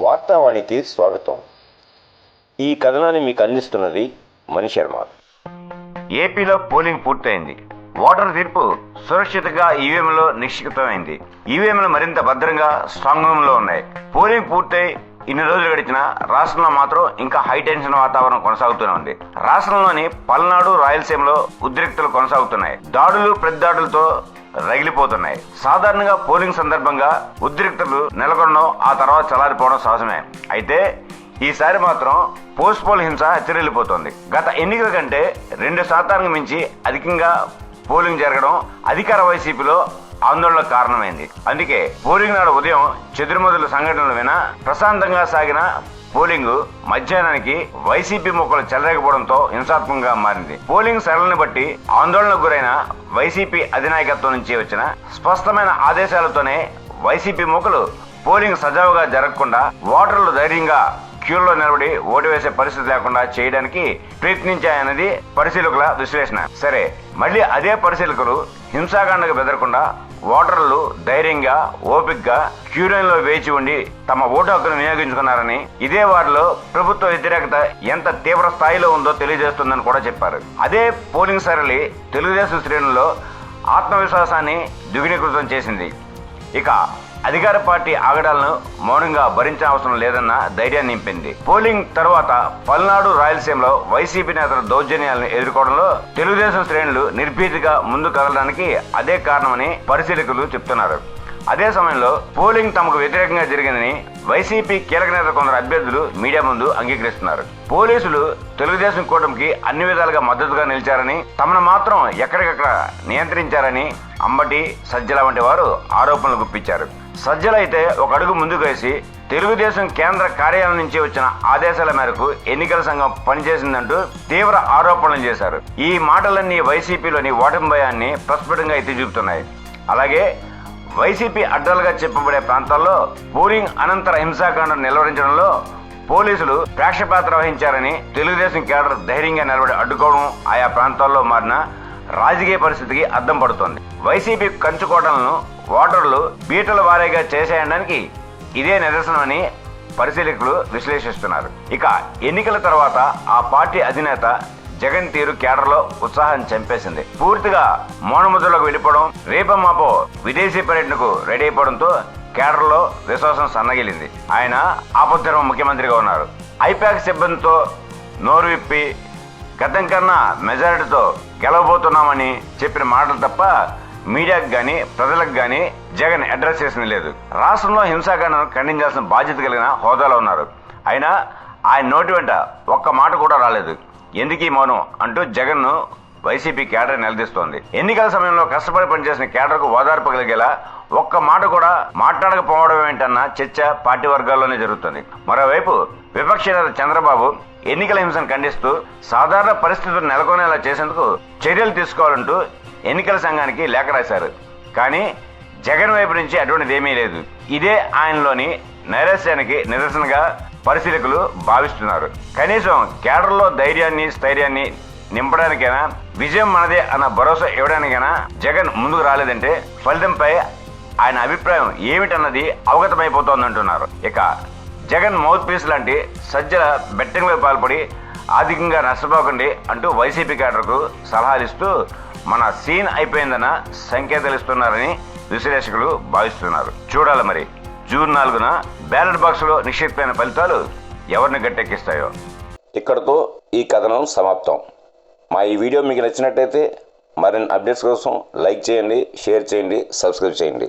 వార్తావాణికి స్వాగతం. ఈ కథనాన్ని మీకు అందిస్తున్నది మణి శర్మ. ఏపీలో పోలింగ్ పూర్తయింది. ఓటర్ తీర్పు సురక్షితంగా ఈవీఎంలో నిక్షిప్తమైంది. ఈవీఎంలు మరింత భద్రంగా స్ట్రాంగ్ రూమ్ లో ఉన్నాయి. పోలింగ్ పూర్తయి ఇన్ని రోజులు గడిచిన రాష్ట్రంలో మాత్రం ఇంకా హై టెన్షన్ వాతావరణం కొనసాగుతూనే ఉంది. రాష్ట్రంలోని పల్నాడు, రాయలసీమలో ఉద్రిక్తలు కొనసాగుతున్నాయి. దాడులు, ప్రతిదాడులతో రగిలిపోతున్నాయి. సాధారణంగా పోలింగ్ సందర్భంగా ఉద్రిక్తలు నెలకొనడం, ఆ తర్వాత చల్లారిపోవడం సహజమే. అయితే ఈసారి మాత్రం పోస్ట్ పోల్ హింస హెచ్చరిల్లిపోతోంది. గత ఎన్నికల కంటే 2% మించి అధికంగా పోలింగ్ జరగడం అధికార వైసీపీలో ఆందోళనకు కారణమైంది. అందుకే పోలింగ్ నాడు ఉదయం చెదురుమదుల సంఘటనలు వినా ప్రశాంతంగా సాగిన పోలింగ్ మధ్యాహ్నానికి వైసీపీ మొక్కలు చెలరేకపోవడంతో హింసాత్మకంగా మారింది. పోలింగ్ సరళిని బట్టి ఆందోళనకు గురైన వైసీపీ అధినాయకత్వం నుంచి వచ్చిన స్పష్టమైన ఆదేశాలతోనే వైసీపీ మొక్కలు పోలింగ్ సజావుగా జరగకుండా ఓటర్లు ధైర్యంగా క్యూలో నిలబడి ఓటు వేసే పరిస్థితి లేకుండా చేయడానికి ప్రయత్నించాయన్నది పరిశీలకుల విశ్లేషణ. సరే, మళ్ళీ అదే పరిశీలకులు హింసాకాండకు బెదరకుండా ఓటర్లు ధైర్యంగా, ఓపికగా క్యూలైన్లో వేచి ఉండి తమ ఓటు హక్కును వినియోగించుకున్నారని, ఇదే వారిలో ప్రభుత్వ వ్యతిరేకత ఎంత తీవ్ర స్థాయిలో ఉందో తెలియజేస్తుందని కూడా చెప్పారు. అదే పోలింగ్ సరళి తెలుగుదేశం శ్రేణుల్లో ఆత్మవిశ్వాసాన్ని ద్విగుణీకృతం చేసింది. ఇక అధికార పార్టీ ఆగడాలను మౌనంగా భరించిన అవసరం లేదన్న ధైర్యాన్ని నింపింది. పోలింగ్ తర్వాత పల్నాడు, రాయలసీమలో వైసీపీ నేతల దౌర్జన్యాలను ఎదుర్కోవడంలో తెలుగుదేశం శ్రేణులు నిర్భీతిగా ముందు కదలడానికి అదే కారణమని పరిశీలకులు చెప్తున్నారు. అదే సమయంలో పోలింగ్ తమకు వ్యతిరేకంగా జరిగిందని వైసీపీ కీలక నేత కొందరు అభ్యర్థులు మీడియా ముందు అంగీకరిస్తున్నారు. పోలీసులు తెలుగుదేశం కూటమికి అన్ని విధాలుగా మద్దతుగా నిలిచారని, తమను మాత్రం ఎక్కడికక్కడ నియంత్రించారని అంబటి, సజ్జల వంటి వారు ఆరోపణలు గుప్పించారు. సజ్జల అయితే ఒక అడుగు ముందుకు వేసి తెలుగుదేశం కేంద్ర కార్యాలయం నుంచి వచ్చిన ఆదేశాల మేరకు ఎన్నికల సంఘం పనిచేసిందంటూ తీవ్ర ఆరోపణలు చేశారు. ఈ మాటలన్నీ వైసీపీలోని ఓటమి భయాన్ని ప్రస్ఫుటంగా ఎత్తి చూపుతున్నాయి. అలాగే వైసీపీ అడ్డాలుగా చెప్పబడే ప్రాంతాల్లో పోలింగ్ అనంతర హింసాకాండం నిలువరించడంలో పోలీసులు ప్రేక్షపాత్ర వహించారని తెలుగుదేశం కేడర్ ధైర్యంగా నిలబడి అడ్డుకోవడం ఆయా ప్రాంతాల్లో మారిన రాజకీయ పరిస్థితికి అద్దం పడుతోంది. వైసీపీ కంచుకోటలను ఓటర్లు బీటల వారీగా చేసేయడానికి ఇదే నిదర్శనమని పరిశీలకులు విశ్లేషిస్తున్నారు. ఇక ఎన్నికల తర్వాత ఆ పార్టీ అధినేత జగన్ తీరు కేడర్లో ఉత్సాహాన్ని చంపేసింది. పూర్తిగా మౌనముద్రలోకి వెళ్ళిపోవడం, రేపమాపో విదేశీ పర్యటనకు రెడీ అయిపోవడంతో కేడర్లో విశ్వాసం సన్నగిలింది. ఆయన ఆపద్ధర్మ ముఖ్యమంత్రిగా ఉన్నారు. ఐపాక్ సిబ్బందితో నోరు విప్పి గతం కన్నా మెజారిటీతో గెలవబోతున్నామని చెప్పిన మాటలు తప్ప మీడియాకు గాని, ప్రజలకు గాని జగన్ అడ్రస్ చేసిన లేదు. రాష్ట్రంలో హింసాకాండను ఖండించాల్సిన బాధ్యత కలిగిన హోదాలో ఉన్నారు. అయినా ఆయన నోటి వెంట ఒక్క మాట కూడా రాలేదు. ఎందుకీ మౌనం అంటూ జగన్ ను వైసీపీ కేడర్ నిలదీస్తోంది. ఎన్నికల సమయంలో కష్టపడి పనిచేసిన కేడర్కు ఓదార్పు కలిగేలా ఒక్క మాట కూడా మాట్లాడకపోవడం ఏంటన్న చర్చ పార్టీ వర్గాల్లోనే జరుగుతుంది. మరోవైపు విపక్ష నేత చంద్రబాబు ఎన్నికల హింసను ఖండిస్తూ సాధారణ పరిస్థితులు నెలకొనేలా చేసేందుకు చర్యలు తీసుకోవాలంటూ ఎన్నికల సంఘానికి లేఖ రాశారు. కానీ జగన్ వైపు నుంచి అటువంటిది ఏమీ లేదు. ఇదే ఆయనలోని నైరాశ్యానికి నిదర్శనగా పరిశీలకులు భావిస్తున్నారు. కనీసం కేడర్లో ధైర్యాన్ని, స్థైర్యాన్ని నింపడానికైనా, విజయం మనదే అన్న భరోసా ఇవ్వడానికైనా జగన్ ముందుకు రాలేదంటే ఫలితంపై ఆయన అభిప్రాయం ఏమిటన్నది అవగతమైపోతోందంటున్నారు. ఇక జగన్ మౌత్ పీస్ లాంటి సజ్జల బెట్టింగ్లో పాల్పడి ఆర్థికంగా నష్టపోకండి అంటూ వైసీపీ కేడర్కు సలహాలు ఇస్తూ మన సీన్ అయిపోయిందన్న సంకేతాలు ఇస్తున్నారని విశ్లేషకులు భావిస్తున్నారు. చూడాలి మరి జూన్ 4న బ్యాలెట్ బాక్స్లో నిక్షిప్తమైన ఫలితాలు ఎవరిని గట్టెక్కిస్తాయో. ఇక్కడతో ఈ కథనం సమాప్తం. మా ఈ వీడియో మీకు నచ్చినట్టయితే మరిన్ని అప్డేట్స్ కోసం లైక్ చేయండి, షేర్ చేయండి, సబ్స్క్రైబ్ చేయండి.